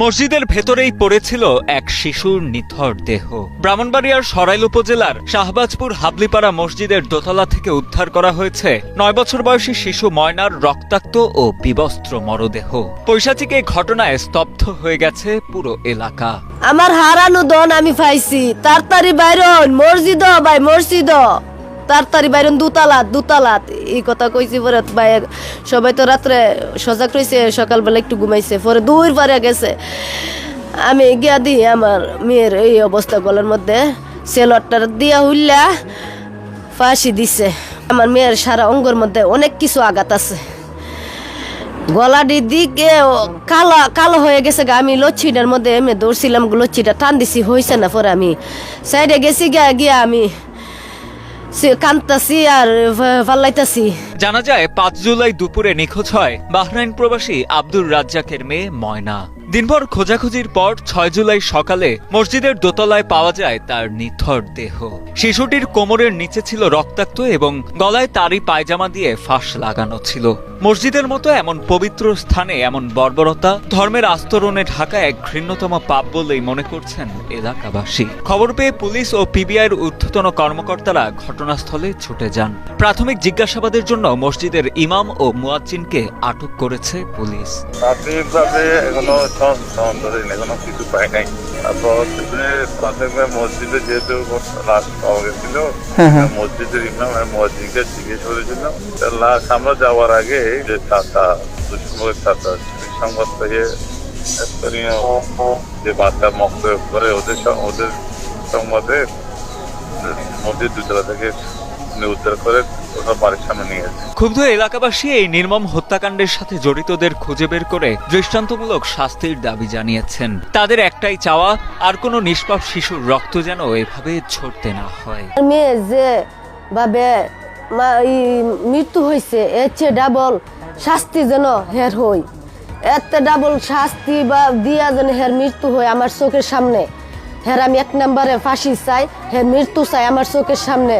মসজিদের ভেতরেই পড়েছিল এক শিশুর নিথর দেহ। ব্রাহ্মণবাড়িয়ার সরাইল উপজেলার শাহবাজপুর হাবলিপাড়া মসজিদের দোতলা থেকে উদ্ধার করা হয়েছে 9 বছর বয়সী শিশু ময়নার রক্তাক্ত ও বিবস্ত্র মরদেহ। পৈশাচিক এই ঘটনায় স্তব্ধ হয়ে গেছে পুরো এলাকা। আমার হারানো দন আমি পাইছি, তাড়াতাড়ি বাইরন মসজিদ ভাই মসজিদ, তাড়াতাড়ি বাইরন দুতালাত এই কথা কইছি। পরে ভাই সবাই তো রাত্রে সজাগ রয়েছে, সকালবেলা একটু ঘুমাইছে, পরে দূর পারে গেছে। আমি গিয়া দিই আমার মেয়ের এই অবস্থা, গলার মধ্যে সেলটটার দিয়া হুল্লা ফাঁসি দিছে। আমার মেয়ের সারা অঙ্গের মধ্যে অনেক কিছু আঘাত আছে, গলাটির দিকে কালো হয়ে গেছে। আমি লচ্ছিটার মধ্যে এমনি দৌড়ছিলাম, লচ্ছিটা টান দিছি, হয়েছে না। পরে আমি সাইডে গেছি, গিয়া আমি কান্তাছি আর পাল্লাইতাছি। জানা যায় 5 জুলাই দুপুরে নিখোঁজ হয় বাহরাইন প্রবাসী আব্দুর রাজ্জাকের মেয়ে ময়না। দিনভর খোঁজাখুঁজির পর 6 জুলাই সকালে মসজিদের দোতলায় পাওয়া যায় তার নিথর দেহ। শিশুটির কোমরের নিচে ছিল রক্তাক্ত এবং গলায় তারই পায়জামা দিয়ে ফাঁস লাগানো ছিল। মসজিদের মতো এমন পবিত্র স্থানে এমন বর্বরতা ধর্মের আস্তরণে ঢাকা এক ঘৃণ্যতম পাপ বলেই মনে করছেন এলাকাবাসী। খবর পেয়ে পুলিশ ও পিবিআইয়ের ঊর্ধ্বতন কর্মকর্তারা ঘটনাস্থলে ছুটে যান। প্রাথমিক জিজ্ঞাসাবাদের জন্য মসজিদের ইমাম ও মুয়াজ্জিনকে আটক করেছে পুলিশ। প্রাথমিকভাবে এখনো এখনো কিছু পাই নাই। তারপর প্রাথমিকভাবে মসজিদে যেহেতু লাশ পাওয়া গেছিল, মসজিদের ইমাম আর মুয়াজ্জিনকে জিজ্ঞেস করেছিল। লাশ আমরা যাওয়ার আগে যে চাচা সংবাদ থেকে স্থানীয় যে বাচ্চা মক্তব্য করে ওদের সংবাদে মসজিদ দুতলা থেকে উদ্ধার করে ওটা বাড়ির সামনে নিয়ে গেছে। ক্ষুব্ধ এলাকাবাসী এই নির্মম হত্যাকাণ্ডের সাথে জড়িতদের খুঁজে বের করে দৃষ্টান্তমূলক শাস্তির দাবি জানিয়েছেন। তাদের একটাই চাওয়া, আর কোনো নিষ্পাপ শিশুর রক্ত যেন এভাবে ঝরতে না হয়। মেয়ে যে ভাবে মৃত্যু হয়েছে, এর চেয়ে ডাবল শাস্তি যেন হের হই, এত ডাবল শাস্তি বা দিয়া যেন হের মৃত্যু হয় আমার চোখের সামনে। হের আমি 1 নম্বরে ফাঁসি চাই, হের মৃত্যু চাই আমার চোখের সামনে।